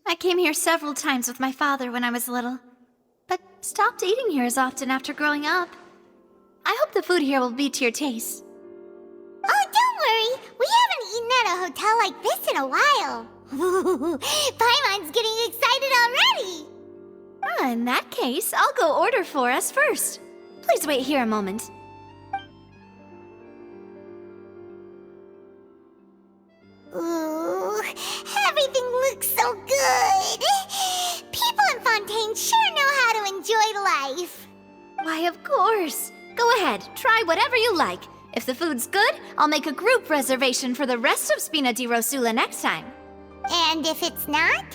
I came here several times with my father when I was little, but stopped eating here as often after growing up. I hope the food here will be to your taste. Oh, don't worry! We haven't eaten at a hotel like this in a while. Paimon's getting excited already! In that case, I'll go order for us first. Please wait here a moment. Ooh, everything looks so good! People in Fontaine sure know how to enjoy life! Why, of course. Go ahead, try whatever you like. If the food's good, I'll make a group reservation for the rest of Spina di Rosula next time. And if it's not?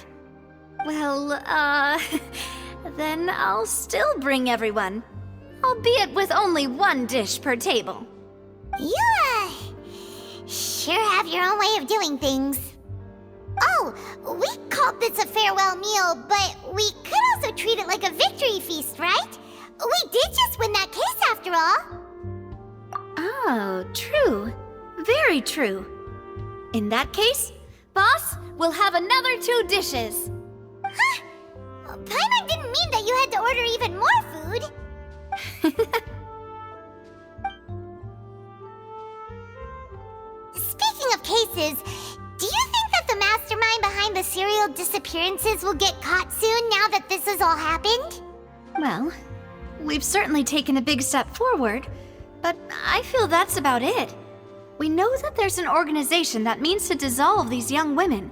Well, then I'll still bring everyone. Albeit with only one dish per table. You, sure have your own way of doing things. Oh, we called this a farewell meal, but we could also treat it like a victory feast, right? We did just win that case after all. Oh, true. Very true. In that case, boss, we'll have another 2 dishes. Huh? Paimon didn't mean that you had to order even more food. Speaking of cases, do you think that the mastermind behind the serial disappearances will get caught soon now that this has all happened? Well, we've certainly taken a big step forward, but I feel that's about it. We know that there's an organization that means to dissolve these young women,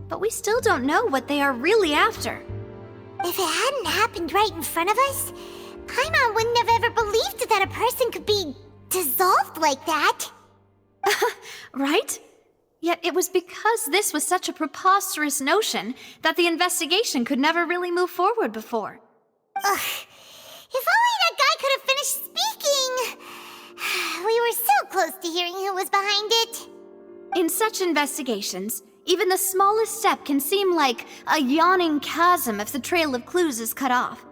but we still don't know what they are really after. If it hadn't happened right in front of us, Paimon wouldn't have ever believed that a person could be dissolved like that. Right? Yet it was because this was such a preposterous notion that the investigation could never really move forward before. Ugh. If only that guy could have finished speaking! We were so close to hearing who was behind it. In such investigations, even the smallest step can seem like a yawning chasm if the trail of clues is cut off.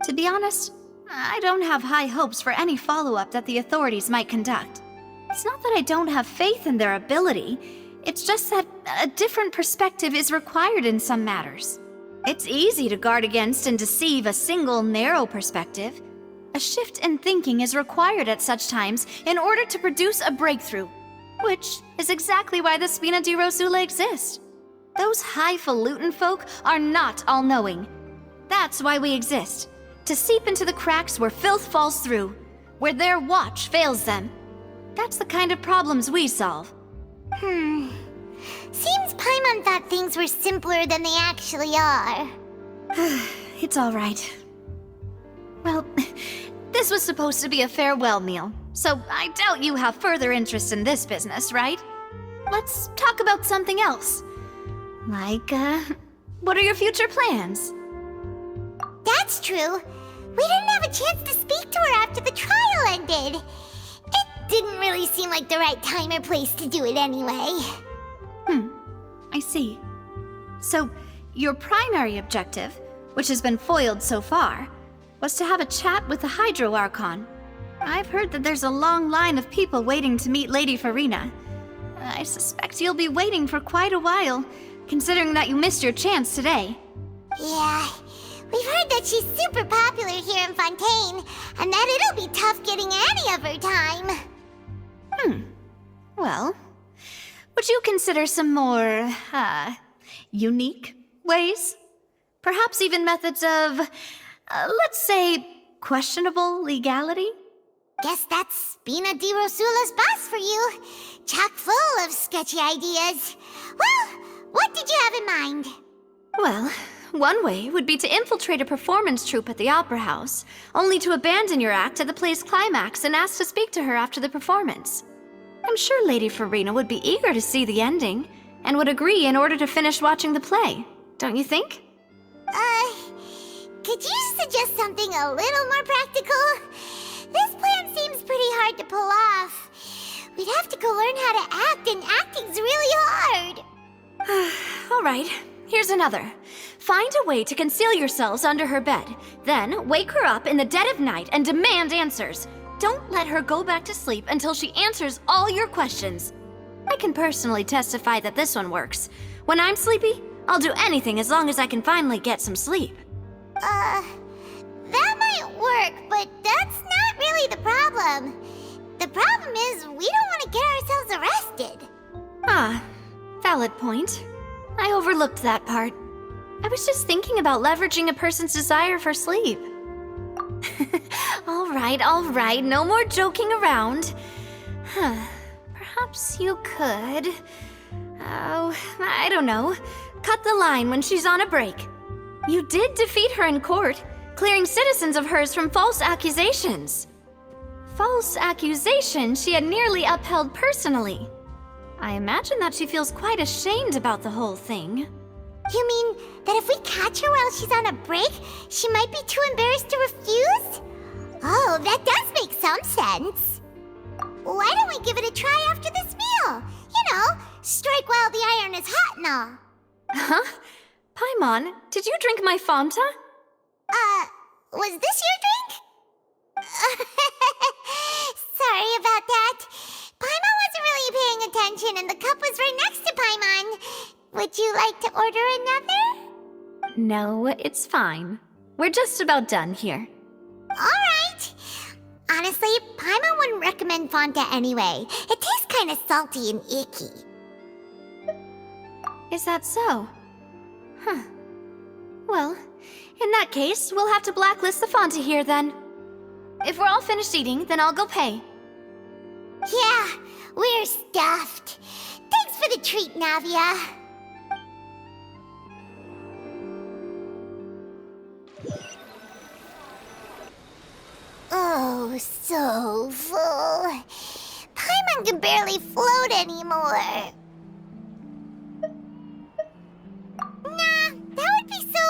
To be honest, I don't have high hopes for any follow-up that the authorities might conduct. It's not that I don't have faith in their ability, it's just that a different perspective is required in some matters. It's easy to guard against and deceive a single narrow perspective. A shift in thinking is required at such times in order to produce a breakthrough, which is exactly why the Spina di Rosula exist. Those highfalutin folk are not all-knowing. That's why we exist, to seep into the cracks where filth falls through, where their watch fails them. That's the kind of problems we solve. Seems Paimon thought things were simpler than they actually are. It's all right. Well, this was supposed to be a farewell meal, so I doubt you have further interest in this business, right? Let's talk about something else. Like, what are your future plans? That's true. We didn't have a chance to speak to her after the trial ended. It didn't really seem like the right time or place to do it anyway. I see. So, your primary objective, which has been foiled so far, was to have a chat with the Hydro Archon. I've heard that there's a long line of people waiting to meet Lady Farina. I suspect you'll be waiting for quite a while, considering that you missed your chance today. Yeah, we've heard that she's super popular here in Fontaine, and that it'll be tough getting any of her time. Well, would you consider some more, unique ways? Perhaps even methods of, let's say, questionable legality? Guess that's Spina di Rosula's boss for you. Chock full of sketchy ideas. Well, what did you have in mind? Well, one way would be to infiltrate a performance troupe at the Opera House, only to abandon your act at the play's climax and ask to speak to her after the performance. I'm sure Lady Farina would be eager to see the ending, and would agree in order to finish watching the play, don't you think? Could you suggest something a little more practical? This plan seems pretty hard to pull off. We'd have to go learn how to act, and acting's really hard. All right, here's another. Find a way to conceal yourselves under her bed. Then wake her up in the dead of night and demand answers. Don't let her go back to sleep until she answers all your questions. I can personally testify that this one works. When I'm sleepy, I'll do anything as long as I can finally get some sleep. That might work, but that's not really the problem. The problem is we don't want to get ourselves arrested. Ah, valid point. I overlooked that part. I was just thinking about leveraging a person's desire for sleep. All right, no more joking around. Perhaps you could... Oh, I don't know. Cut the line when she's on a break. You did defeat her in court, clearing citizens of hers from false accusations. False accusations she had nearly upheld personally. I imagine that she feels quite ashamed about the whole thing. You mean that if we catch her while she's on a break, she might be too embarrassed to refuse? Oh, that does make some sense. Why don't we give it a try after this meal? You know, strike while the iron is hot and all. Huh? Paimon, did you drink my Fanta? Was this your drink? Sorry about that. Paimon wasn't really paying attention and the cup was right next to Paimon. Would you like to order another? No, it's fine. We're just about done here. Alright. Honestly, Paimon wouldn't recommend Fanta anyway. It tastes kind of salty and icky. Is that so? Huh. Well, in that case, we'll have to blacklist the Fanta here then. If we're all finished eating, then I'll go pay. Yeah, we're stuffed. Thanks for the treat, Navia. Oh, so full. Paimon can barely float anymore. Nah, that would be so...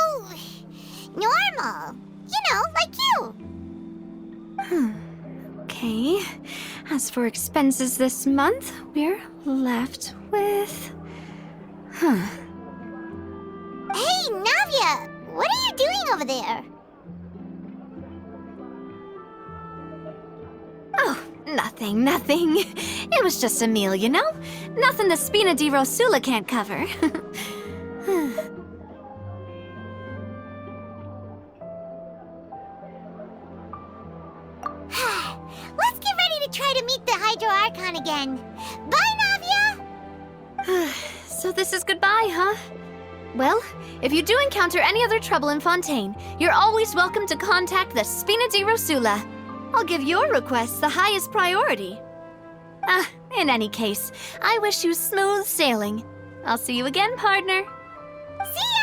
normal. You know, like you. Okay. As for expenses this month, we're left with... Hey, Navia! What are you doing over there? Oh, nothing. It was just a meal, you know? Nothing the Spina di Rosula can't cover. Let's get ready to try to meet the Hydro Archon again. Bye, Navia! So this is goodbye, huh? Well, if you do encounter any other trouble in Fontaine, you're always welcome to contact the Spina di Rosula. I'll give your request the highest priority. In any case, I wish you smooth sailing. I'll see you again, partner. See ya!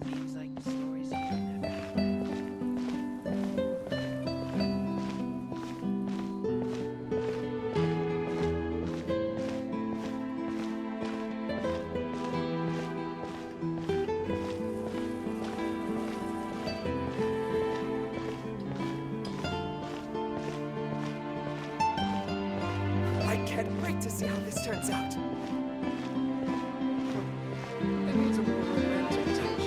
Seems like the stories of Navia. I can't wait to see how this turns out. It needs a more romantic touch.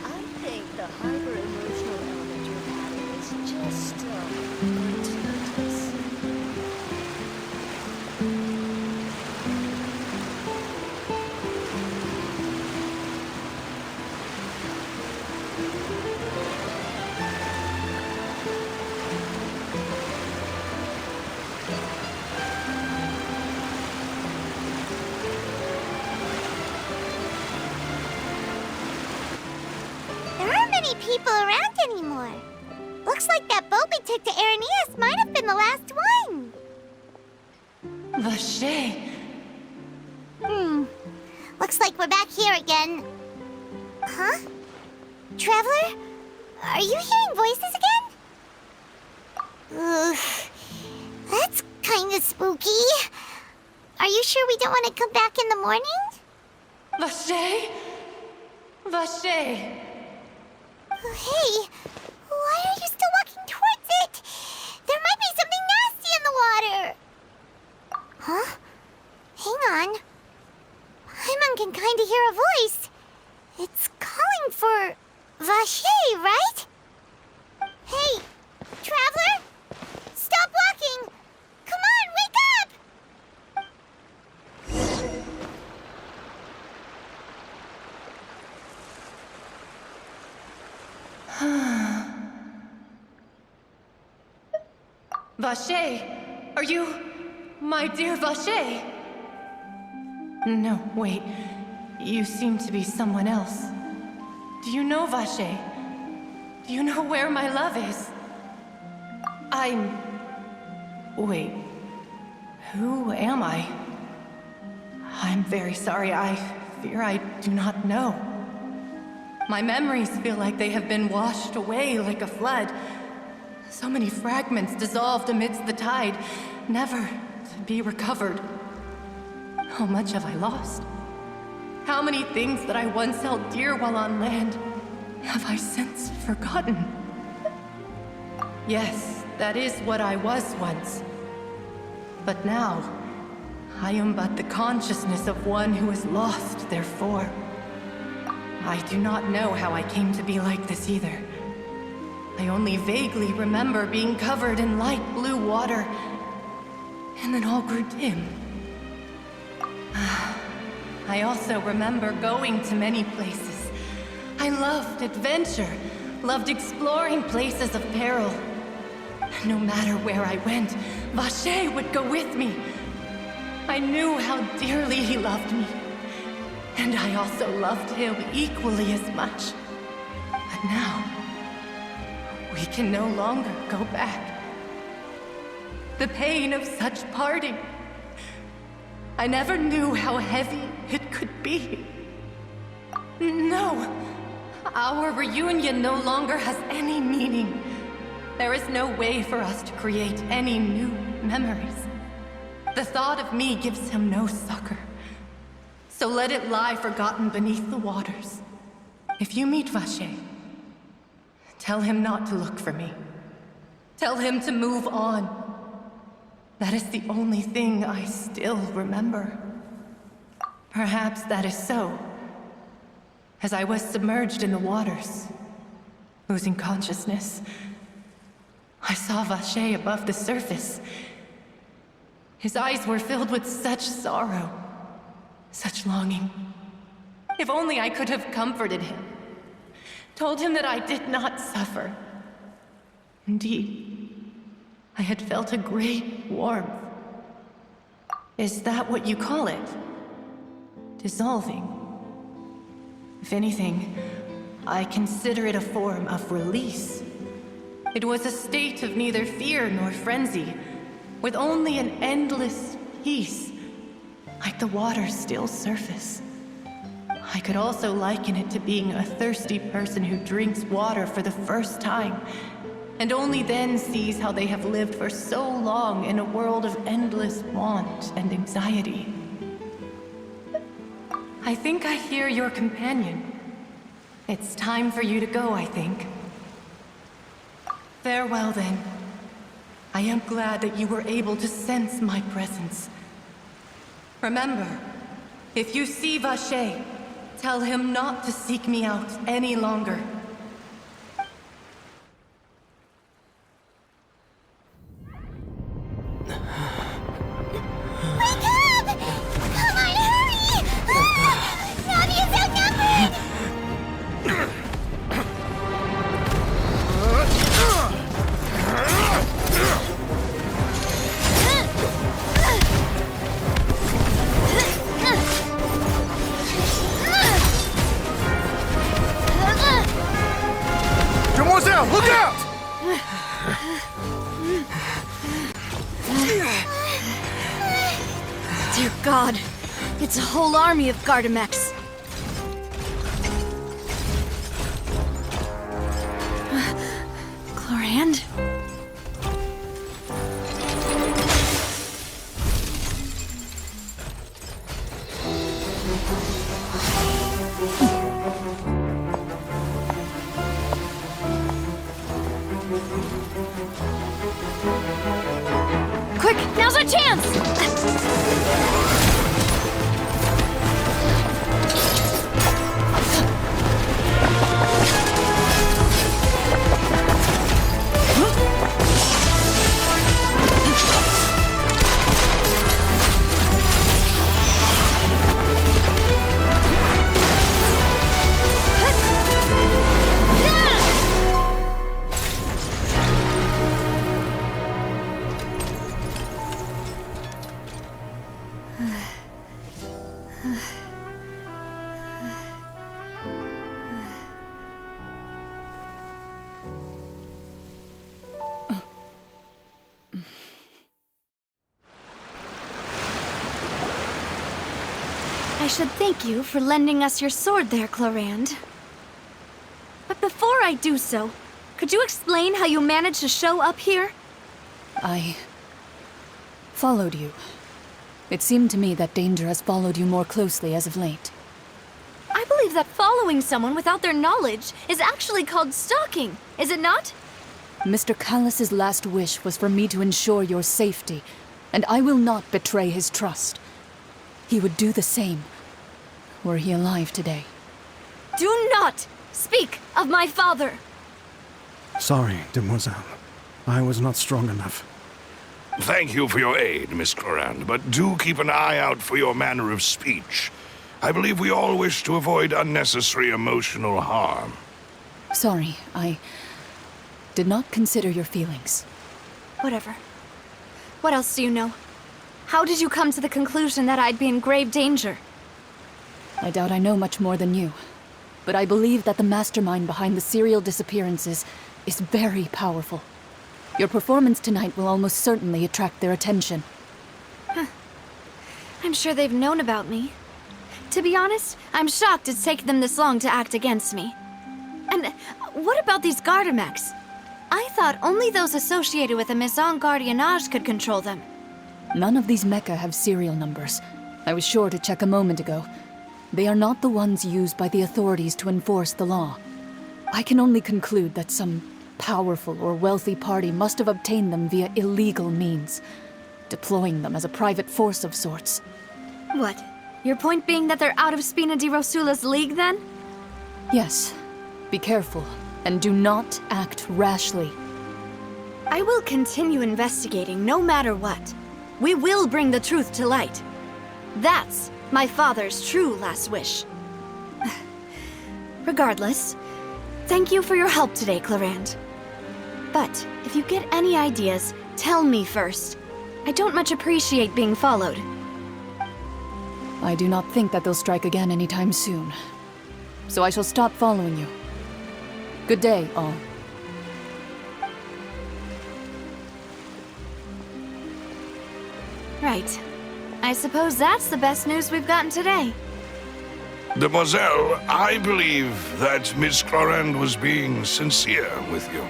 I think the hyper-emotional element you're adding is just, gratuitous. There aren't many people around anymore. Looks like that boat we took to Araneas might have been the last one. Vache! Looks like we're back here again. Huh? Traveler? Are you hearing voices again? Ugh. That's kinda spooky. Are you sure we don't want to come back in the morning? Vache! Vache! Hey, why are you still walking towards it? There might be something nasty in the water. Huh? Hang on. Paimon can kinda hear a voice. It's calling for Vache, right? Hey, traveler? Stop walking! Come on, wake up! Vache! Are you... my dear Vache? No, wait. You seem to be someone else. Do you know Vache? Do you know where my love is? I'm... Wait. Who am I? I'm very sorry. I fear I do not know. My memories feel like they have been washed away like a flood. So many fragments dissolved amidst the tide, never to be recovered. How much have I lost? How many things that I once held dear while on land have I since forgotten? Yes, that is what I was once. But now, I am but the consciousness of one who is lost, therefore. I do not know how I came to be like this either. I only vaguely remember being covered in light blue water, and then all grew dim. I also remember going to many places. I loved adventure, loved exploring places of peril. No matter where I went, Vache would go with me. I knew how dearly he loved me, and I also loved him equally as much. But now, we can no longer go back. The pain of such parting, I never knew how heavy it could be. No, our reunion no longer has any meaning. There is no way for us to create any new memories. The thought of me gives him no succor. So let it lie forgotten beneath the waters. If you meet Vache, tell him not to look for me. Tell him to move on. That is the only thing I still remember. Perhaps that is so. As I was submerged in the waters, losing consciousness, I saw Vache above the surface. His eyes were filled with such sorrow, such longing. If only I could have comforted him, told him that I did not suffer. Indeed, I had felt a great warmth. Is that what you call it? dissolving. If anything, I consider it a form of release. It was a state of neither fear nor frenzy, with only an endless peace, like the water's still surface. I could also liken it to being a thirsty person who drinks water for the first time, and only then sees how they have lived for so long in a world of endless want and anxiety. I think I hear your companion. It's time for you to go, I think. Farewell, then. I am glad that you were able to sense my presence. Remember, if you see Vache, tell him not to seek me out any longer. Wake up! Come on, hurry! Navia's outnumbered! Demoiselle, look out! Dear God, it's a whole army of Gardamex. Chlorand? Quick, now's our chance! I should thank you for lending us your sword there, Chlorand. But before I do so, could you explain how you managed to show up here? I followed you. It seemed to me that danger has followed you more closely as of late. I believe that following someone without their knowledge is actually called stalking, is it not? Mr. Callus's last wish was for me to ensure your safety, and I will not betray his trust. He would do the same, were he alive today. Do not speak of my father! Sorry, Demoiselle. I was not strong enough. Thank you for your aid, Miss Chlorand, but do keep an eye out for your manner of speech. I believe we all wish to avoid unnecessary emotional harm. Sorry, I did not consider your feelings. Whatever. What else do you know? How did you come to the conclusion that I'd be in grave danger? I doubt I know much more than you, but I believe that the mastermind behind the serial disappearances is very powerful. Your performance tonight will almost certainly attract their attention. I'm sure they've known about me. To be honest, I'm shocked it's taken them this long to act against me. And what about these Gardamex? I thought only those associated with the Maison Gardiennage could control them. None of these mecha have serial numbers. I was sure to check a moment ago. They are not the ones used by the authorities to enforce the law. I can only conclude that some powerful or wealthy party must have obtained them via illegal means, deploying them as a private force of sorts. What? Your point being that they're out of Spina di Rosula's league, then? Yes. Be careful, and do not act rashly. I will continue investigating no matter what. We will bring the truth to light. That's my father's true last wish. Regardless, thank you for your help today, Chlorand. But if you get any ideas, tell me first. I don't much appreciate being followed. I do not think that they'll strike again anytime soon. So I shall stop following you. Good day, all. Right. I suppose that's the best news we've gotten today. Demoiselle, I believe that Miss Clorand was being sincere with you.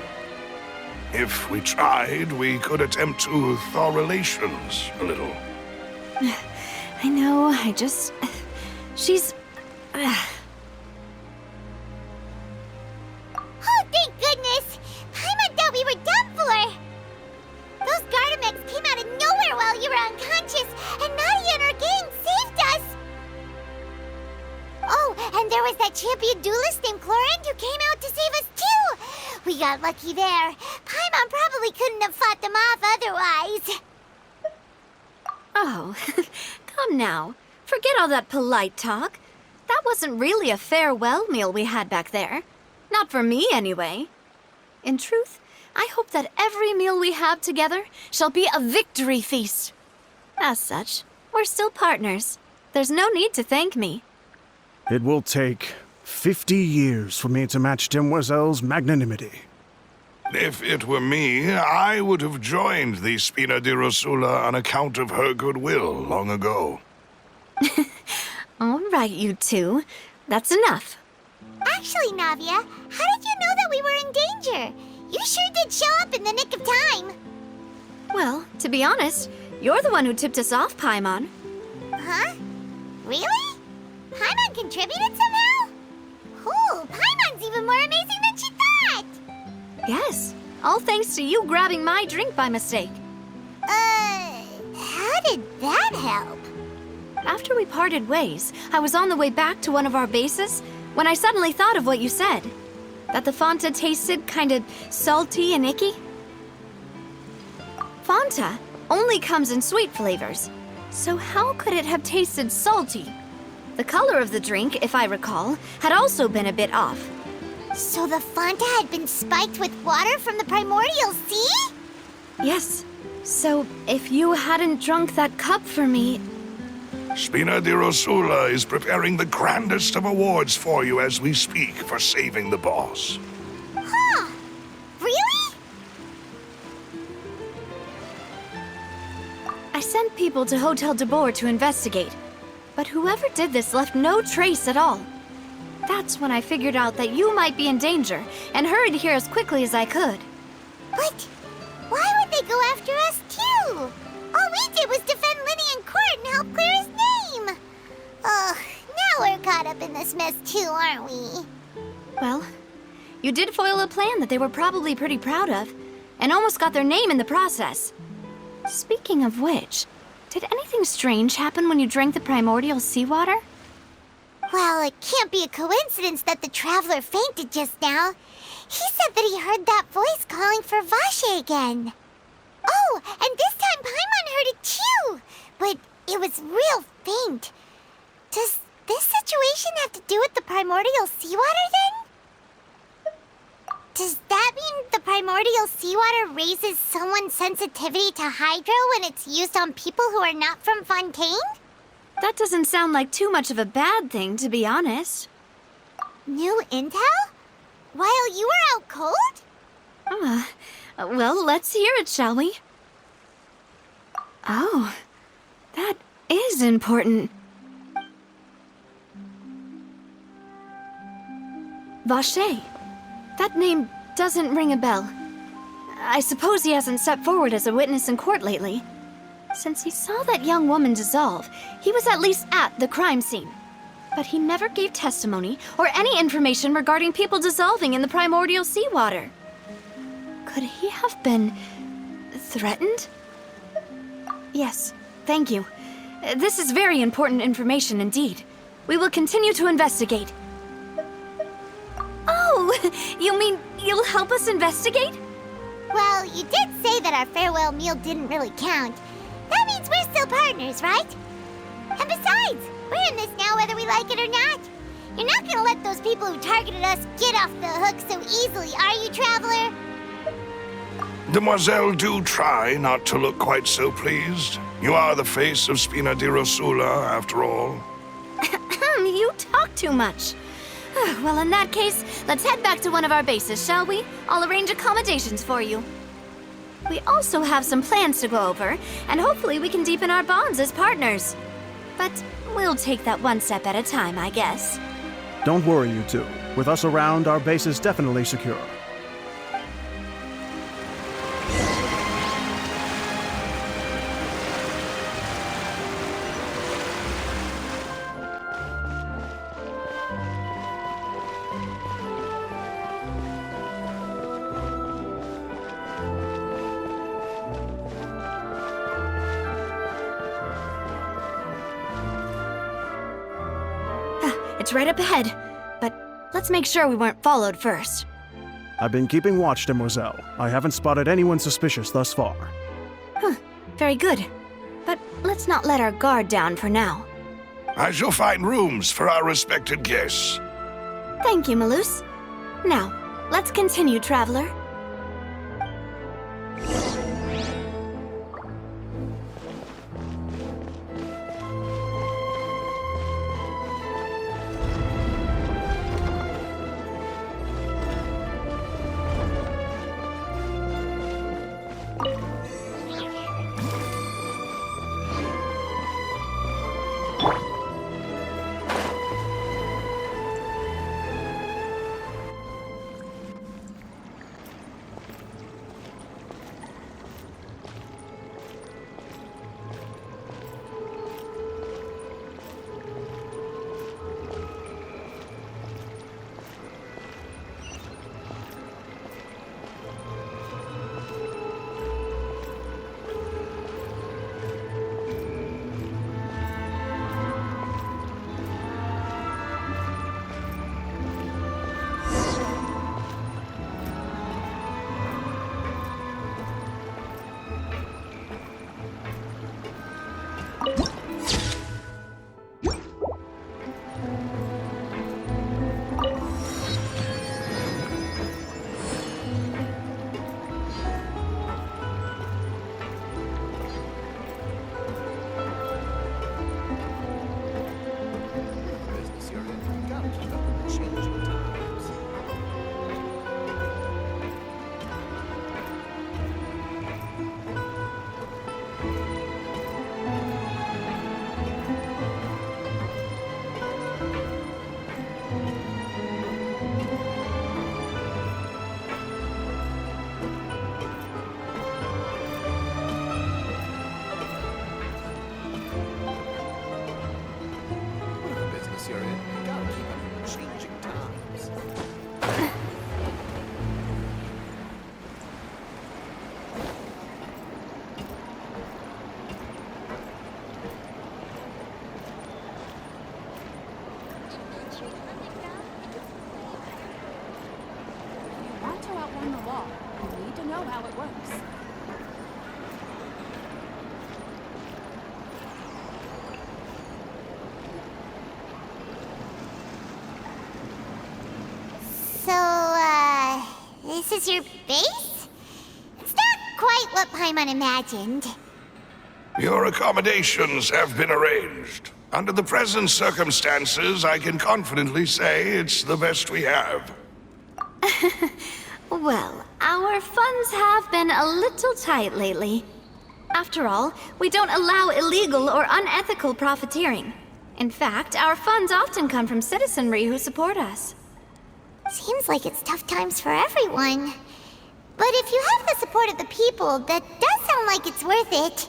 If we tried, we could attempt to thaw relations a little. I know, she's... Oh, thank goodness! Paimon thought we were done for! Those Gardamex came out of nowhere while you were unconscious, and Navia and her gang saved us! Oh, and there was that champion duelist named Clorand who came out to save us too! We got lucky there. Paimon probably couldn't have fought them off otherwise. Oh, come now. Forget all that polite talk. That wasn't really a farewell meal we had back there. Not for me, anyway. In truth, I hope that every meal we have together shall be a victory feast. As such, we're still partners. There's no need to thank me. It will take 50 years for me to match Demoiselle's magnanimity. If it were me, I would have joined the Spina di Rosula on account of her goodwill long ago. All right, you two. That's enough. Actually, Navia, how did you know that we were in danger? You sure did show up in the nick of time. Well, to be honest, you're the one who tipped us off, Paimon. Huh? Really? Paimon contributed somehow? Cool, Paimon's even more amazing than she thought! Yes, all thanks to you grabbing my drink by mistake. How did that help? After we parted ways, I was on the way back to one of our bases when I suddenly thought of what you said. That the Fanta tasted kind of salty and icky. Fanta only comes in sweet flavors, so how could it have tasted salty? The color of the drink, if I recall, had also been a bit off. So the Fanta had been spiked with water from the primordial sea? Yes. So if you hadn't drunk that cup for me... Spina di Rosula is preparing the grandest of awards for you as we speak for saving the boss. Huh? Really? I sent people to Hotel de Boer to investigate, but whoever did this left no trace at all. That's when I figured out that you might be in danger and hurried here as quickly as I could. But why would they go after us too? All we did was defend Linny in court and help clear his name. Ugh, now we're caught up in this mess too, aren't we? Well, you did foil a plan that they were probably pretty proud of, and almost got their name in the process. Speaking of which, did anything strange happen when you drank the primordial seawater? Well, it can't be a coincidence that the traveler fainted just now. He said that he heard that voice calling for Vache again. Oh, and this time Paimon heard it too, but it was real faint. Does this situation have to do with the primordial seawater then? Does that mean the primordial seawater raises someone's sensitivity to hydro when it's used on people who are not from Fontaine? That doesn't sound like too much of a bad thing, to be honest. New intel? While you were out cold? Well, let's hear it, shall we? Oh, that is important. Vache. That name doesn't ring a bell. I suppose he hasn't stepped forward as a witness in court lately. Since he saw that young woman dissolve, he was at least at the crime scene. But he never gave testimony or any information regarding people dissolving in the primordial seawater. Could he have been threatened? Yes, thank you. This is very important information indeed. We will continue to investigate. Oh, you mean you'll help us investigate? Well, you did say that our farewell meal didn't really count. That means we're still partners, right? And besides, we're in this now whether we like it or not. You're not gonna let those people who targeted us get off the hook so easily, are you, Traveler? Demoiselle, do try not to look quite so pleased. You are the face of Spina di Rosula, after all. You talk too much. Well, in that case, let's head back to one of our bases, shall we? I'll arrange accommodations for you. We also have some plans to go over, and hopefully we can deepen our bonds as partners. But we'll take that one step at a time, I guess. Don't worry, you two. With us around, our base is definitely secure. It's right up ahead, but let's make sure we weren't followed first. I've been keeping watch, Demoiselle. I haven't spotted anyone suspicious thus far. Very good. But let's not let our guard down for now. I shall find rooms for our respected guests. Thank you, Malus. Now, let's continue, traveler. Business you're in. Gotta keep up with the changing times. Whatever business you're in, gotta keep up with the changing times. If you want to outrun the law, you need to know how it works. So, this is your base? It's not quite what Paimon imagined. Your accommodations have been arranged. Under the present circumstances, I can confidently say it's the best we have. Well, our funds have been a little tight lately. After all, we don't allow illegal or unethical profiteering. In fact, our funds often come from citizenry who support us. Seems like it's tough times for everyone. But if you have the support of the people, that does sound like it's worth it.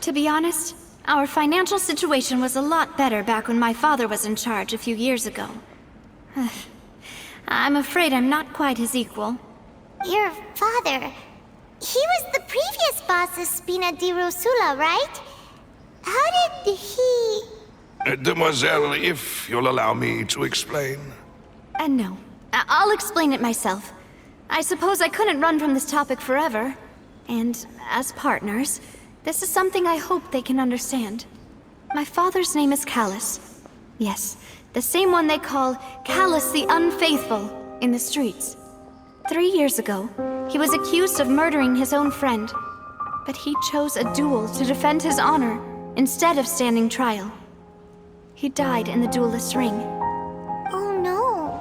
To be honest, our financial situation was a lot better back when my father was in charge a few years ago. I'm afraid I'm not quite his equal. Your father, he was the previous boss of Spina di Rosula, right? How did he... Demoiselle, if you'll allow me to explain. No. I'll explain it myself. I suppose I couldn't run from this topic forever. And as partners, this is something I hope they can understand. My father's name is Callus. Yes, the same one they call Callus the Unfaithful in the streets. 3 years ago, he was accused of murdering his own friend. But he chose a duel to defend his honor instead of standing trial. He died in the duelist's ring. Oh no.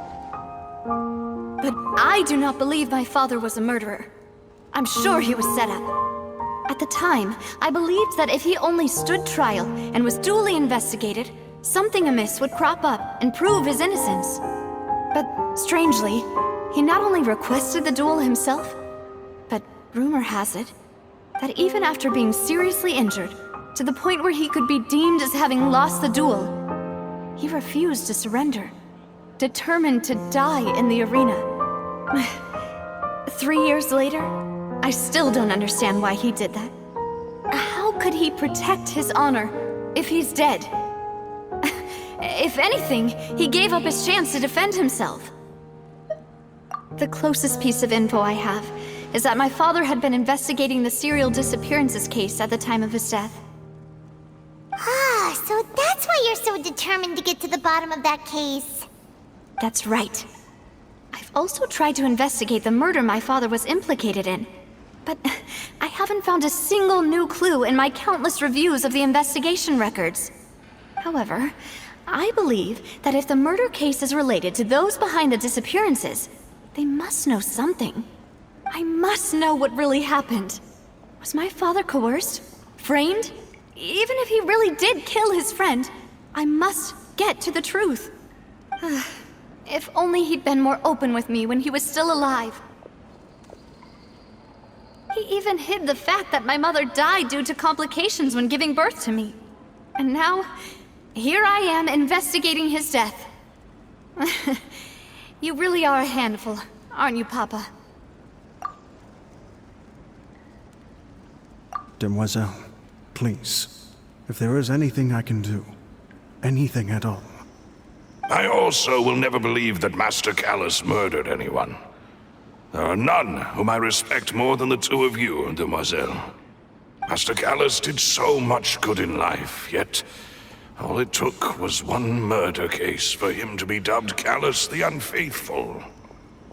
But I do not believe my father was a murderer. I'm sure he was set up. At the time, I believed that if he only stood trial and was duly investigated, something amiss would crop up and prove his innocence. But strangely, he not only requested the duel himself, but rumor has it that even after being seriously injured, to the point where he could be deemed as having lost the duel, he refused to surrender, determined to die in the arena. 3 years later, I still don't understand why he did that. How could he protect his honor if he's dead? If anything, he gave up his chance to defend himself. The closest piece of info I have is that my father had been investigating the serial disappearances case at the time of his death. Ah, so that's why you're so determined to get to the bottom of that case. That's right. I've also tried to investigate the murder my father was implicated in, but I haven't found a single new clue in my countless reviews of the investigation records. However, I believe that if the murder case is related to those behind the disappearances, they must know something. I must know what really happened. Was my father coerced? Framed? Even if he really did kill his friend, I must get to the truth. If only he'd been more open with me when he was still alive. He even hid the fact that my mother died due to complications when giving birth to me. And now, here I am investigating his death. You really are a handful, aren't you, Papa? Demoiselle, please, if there is anything I can do, anything at all. I also will never believe that Master Callus murdered anyone. There are none whom I respect more than the two of you, Demoiselle. Master Callus did so much good in life, yet all it took was one murder case for him to be dubbed Callus the Unfaithful.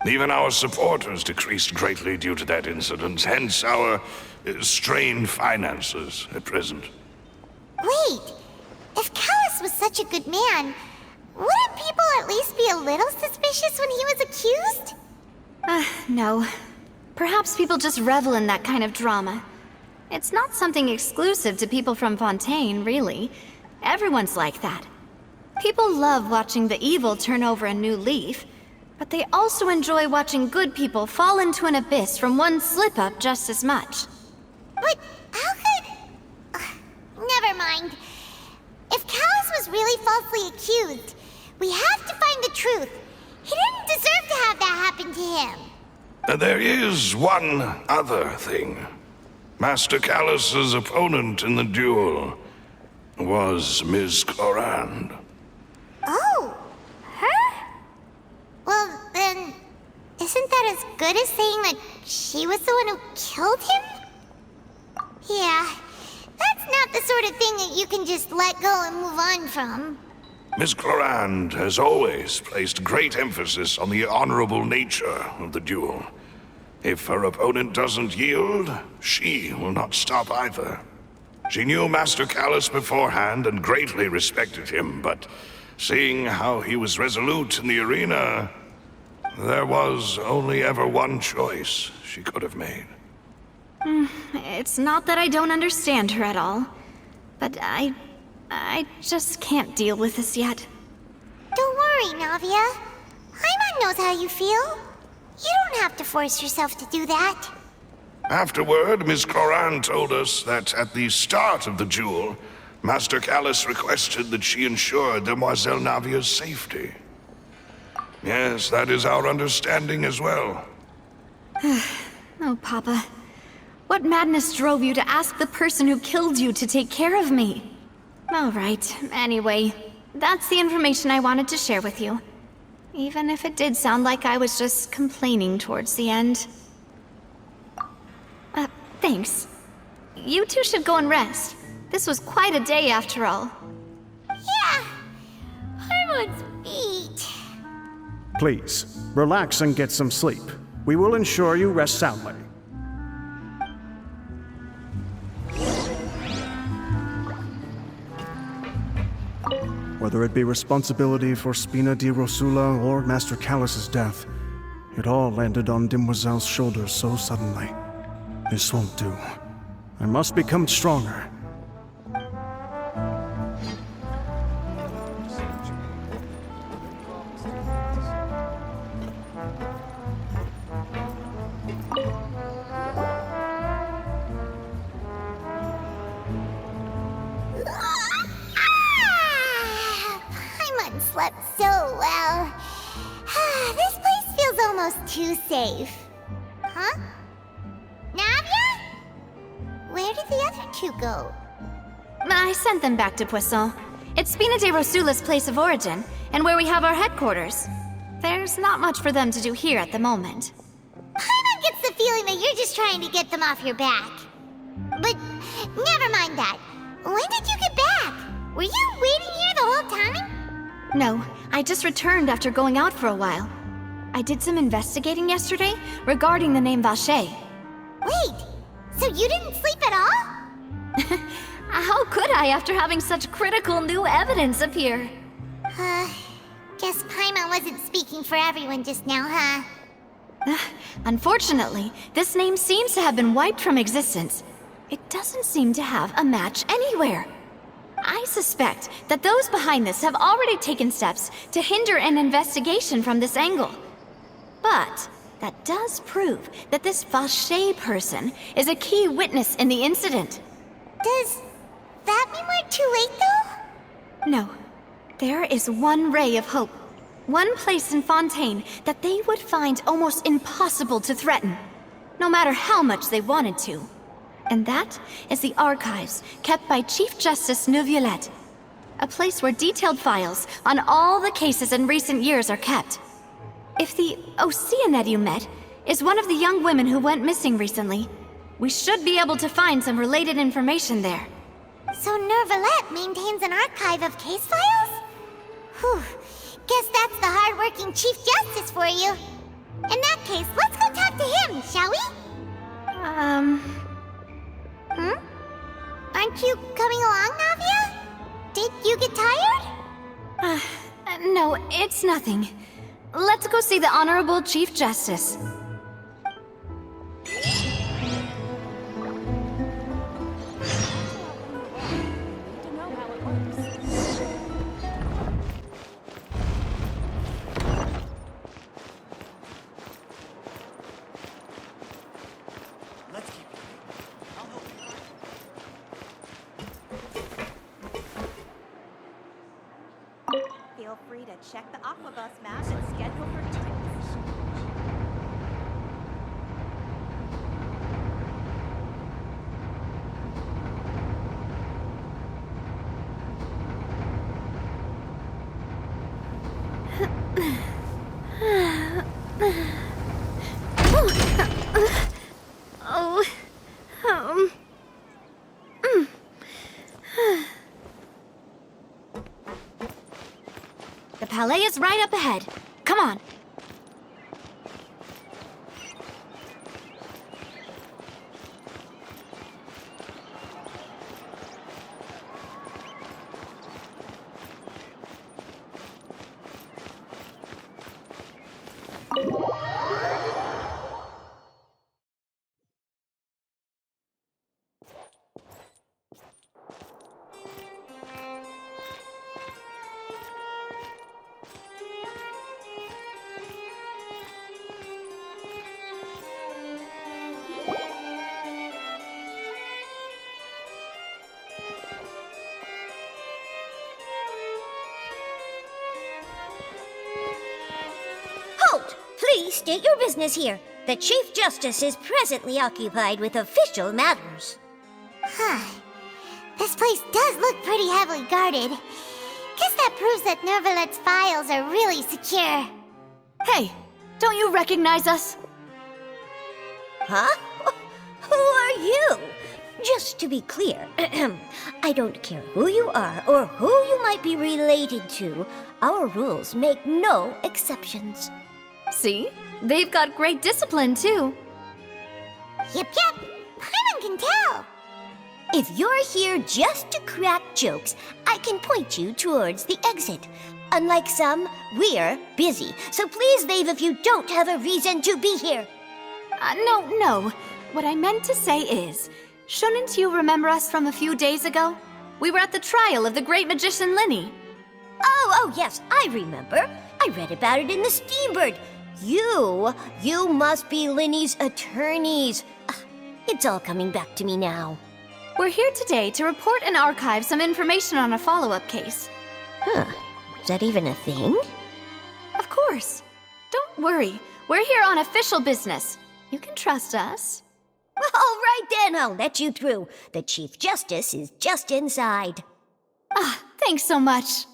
Even our supporters decreased greatly due to that incident, hence our strained finances at present. Wait, if Callus was such a good man, wouldn't people at least be a little suspicious when he was accused? No. Perhaps people just revel in that kind of drama. It's not something exclusive to people from Fontaine, really. Everyone's like that. People love watching the evil turn over a new leaf, but they also enjoy watching good people fall into an abyss from one slip-up just as much. But how could... never mind. If Callus was really falsely accused, we have to find the truth. He didn't deserve to have that happen to him. There is one other thing. Master Callus's opponent in the duel was Ms. Clorand. Oh, her? Well, then, isn't that as good as saying that she was the one who killed him? Yeah, that's not the sort of thing that you can just let go and move on from. Ms. Clorand has always placed great emphasis on the honorable nature of the duel. If her opponent doesn't yield, she will not stop either. She knew Master Callus beforehand and greatly respected him, but seeing how he was resolute in the arena, there was only ever one choice she could have made. It's not that I don't understand her at all, but I just can't deal with this yet. Don't worry, Navia. Paimon knows how you feel. You don't have to force yourself to do that. Afterward, Ms. Clorand told us that at the start of the duel, Master Callus requested that she ensure Demoiselle Navia's safety. Yes, that is our understanding as well. Oh, Papa. What madness drove you to ask the person who killed you to take care of me? All right, anyway, that's the information I wanted to share with you. Even if it did sound like I was just complaining towards the end. Thanks. You two should go and rest. This was quite a day after all. Yeah, Paimon's beat. Please, relax and get some sleep. We will ensure you rest soundly. Whether it be responsibility for Spina di Rosula or Master Callus's death, it all landed on Demoiselle's shoulders so suddenly. This won't do. I must become stronger. Paimon slept so well. This place feels almost too safe. Huh? Navia? Where did the other two go? I sent them back to Poisson. It's Spina de Rosula's place of origin, and where we have our headquarters. There's not much for them to do here at the moment. Paimon gets the feeling that you're just trying to get them off your back. But never mind that. When did you get back? Were you waiting here the whole time? No, I just returned after going out for a while. I did some investigating yesterday regarding the name Vache. Wait, so you didn't sleep at all? How could I after having such critical new evidence appear? Guess Paimon wasn't speaking for everyone just now, huh? Unfortunately, this name seems to have been wiped from existence. It doesn't seem to have a match anywhere. I suspect that those behind this have already taken steps to hinder an investigation from this angle. But that does prove that this Vache person is a key witness in the incident. Does that mean we're too late, though? No. There is one ray of hope. One place in Fontaine that they would find almost impossible to threaten, no matter how much they wanted to. And that is the archives kept by Chief Justice Navia, a place where detailed files on all the cases in recent years are kept. If the Oceanette you met is one of the young women who went missing recently, we should be able to find some related information there. So Nervalette maintains an archive of case files? Whew. Guess that's the hard-working Chief Justice for you. In that case, let's go talk to him, shall we? Aren't you coming along, Navia? Did you get tired? No, it's nothing. Let's go see the Honorable Chief Justice. To know how it works. Let's keep it. I'll help you. Feel free to check the Aquabus map and schedule for trips. The Palais is right up ahead. Come on. Halt! Please state your business here. The Chief Justice is presently occupied with official matters. This place does look pretty heavily guarded. Guess that proves that Nervalette's files are really secure. Hey, don't you recognize us? Huh? Who are you? Just to be clear, I don't care who you are or who you might be related to. Our rules make no exceptions. See? They've got great discipline, too. Yep. Paimon can tell. If you're here just to crack jokes, I can point you towards the exit. Unlike some, we're busy, so please leave if you don't have a reason to be here. No. What I meant to say is, shouldn't you remember us from a few days ago? We were at the trial of the great magician Linny. Oh, yes, I remember. I read about it in the Steambird. You must be Linny's attorneys. It's all coming back to me now. We're here today to report and archive some information on a follow-up case. Huh. Is that even a thing? Of course. Don't worry. We're here on official business. You can trust us. All right then, I'll let you through. The Chief Justice is just inside. Thanks so much.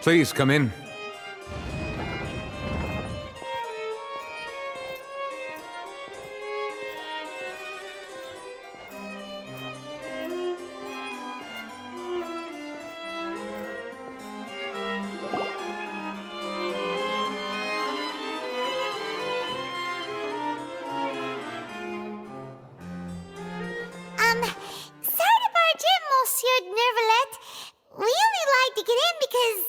Please come in. Sorry to barge in, Monsieur Nervalet. We only lied to get in because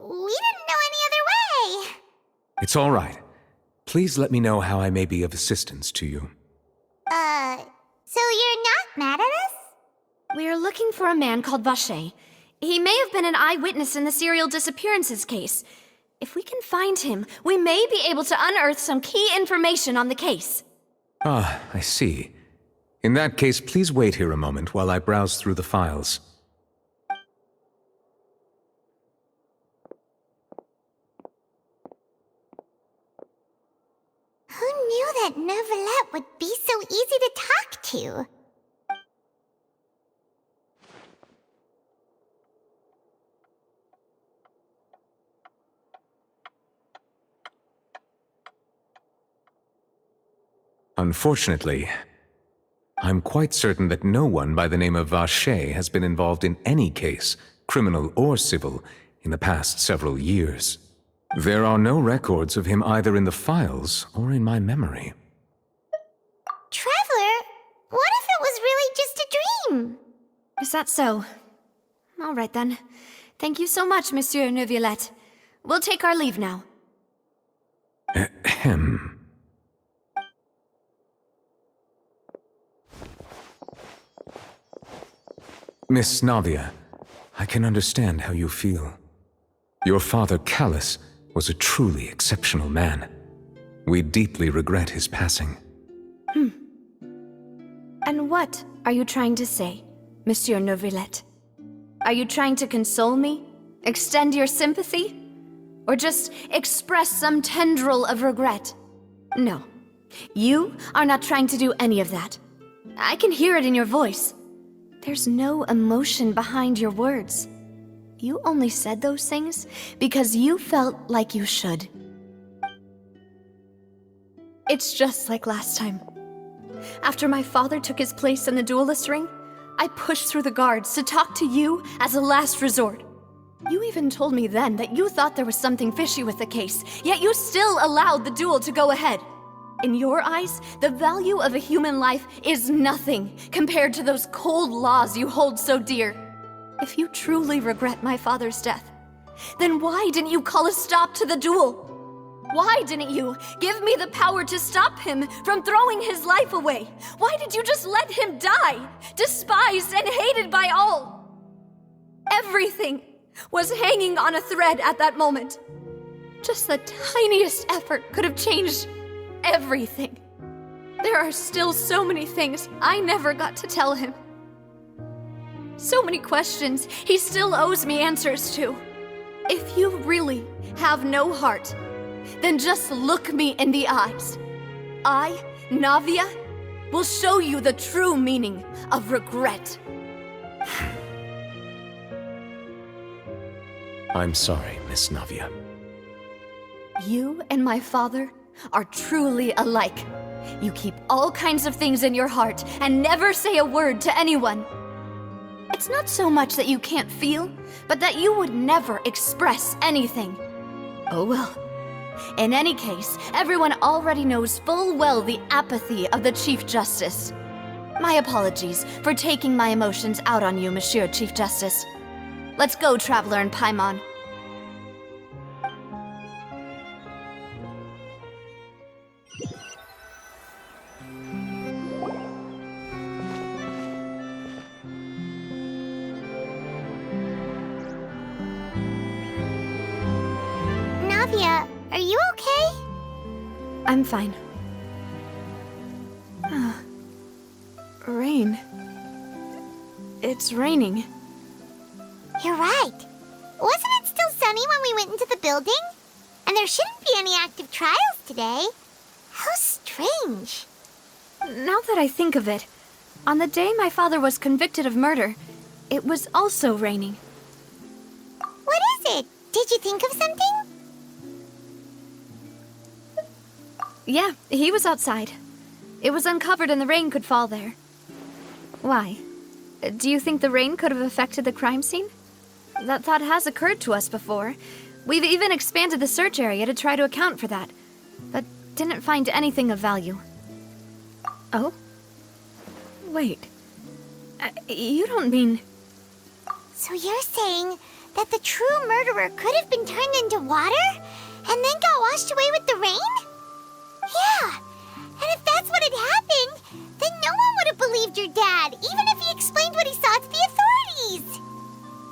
we didn't know any other way. It's all right. Please let me know how I may be of assistance to you. So you're not mad at us? We're looking for a man called Vacher. He may have been an eyewitness in the serial disappearances case. If we can find him, we may be able to unearth some key information on the case. Ah, I see. In that case, please wait here a moment while I browse through the files. Who knew that Nervalet would be so easy to talk to? Unfortunately, I'm quite certain that no one by the name of Vacher has been involved in any case, criminal or civil, in the past several years. There are no records of him either in the files or in my memory. Traveler, what if it was really just a dream? Is that so? All right then. Thank you so much, Monsieur Neuvillette. We'll take our leave now. Ahem. Miss Navia, I can understand how you feel. Your father, Callus, was a truly exceptional man. We deeply regret his passing. And what are you trying to say, Monsieur Neuvillette? Are you trying to console me? Extend your sympathy? Or just express some tendril of regret? No. You are not trying to do any of that. I can hear it in your voice. There's no emotion behind your words. You only said those things because you felt like you should. It's just like last time. After my father took his place in the duelist ring, I pushed through the guards to talk to you as a last resort. You even told me then that you thought there was something fishy with the case, yet you still allowed the duel to go ahead. In your eyes, the value of a human life is nothing compared to those cold laws you hold so dear. If you truly regret my father's death, then why didn't you call a stop to the duel? Why didn't you give me the power to stop him from throwing his life away? Why did you just let him die, despised and hated by all? Everything was hanging on a thread at that moment. Just the tiniest effort could have changed everything. There are still so many things I never got to tell him. So many questions he still owes me answers to. If you really have no heart, then just look me in the eyes. I, Navia, will show you the true meaning of regret. I'm sorry, Miss Navia. You and my father are truly alike. You keep all kinds of things in your heart and never say a word to anyone. It's It's not so much that you can't feel, but that you would never express anything. Oh well. In any case, everyone already knows full well the apathy of the Chief Justice. My apologies for taking my emotions out on you, Monsieur Chief Justice. Let's go, Traveler and Paimon. Navia, are you okay? I'm fine. Rain. It's raining. You're right. Wasn't it still sunny when we went into the building? And there shouldn't be any active trials today. How strange. Now that I think of it, on the day my father was convicted of murder, it was also raining. What is it? Did you think of something? Yeah, he was outside. It was uncovered and the rain could fall there. Why? Do you think the rain could have affected the crime scene? That thought has occurred to us before. We've even expanded the search area to try to account for that, but didn't find anything of value. Oh? Wait. You don't mean... So you're saying that the true murderer could have been turned into water and then got washed away with the rain? Yeah, and if that's what had happened, then no one would have believed your dad, even if he explained what he saw to the authorities.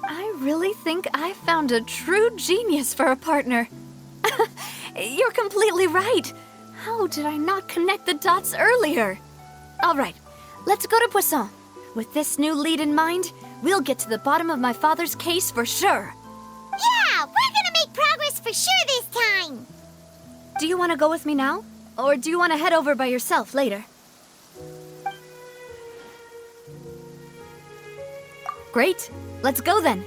I really think I found a true genius for a partner. You're completely right. How did I not connect the dots earlier? All right, let's go to Poisson. With this new lead in mind, we'll get to the bottom of my father's case for sure. Yeah, we're gonna make progress for sure this time. Do you want to go with me now? Or do you want to head over by yourself later? Great. Let's go then.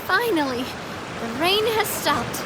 Finally, the rain has stopped.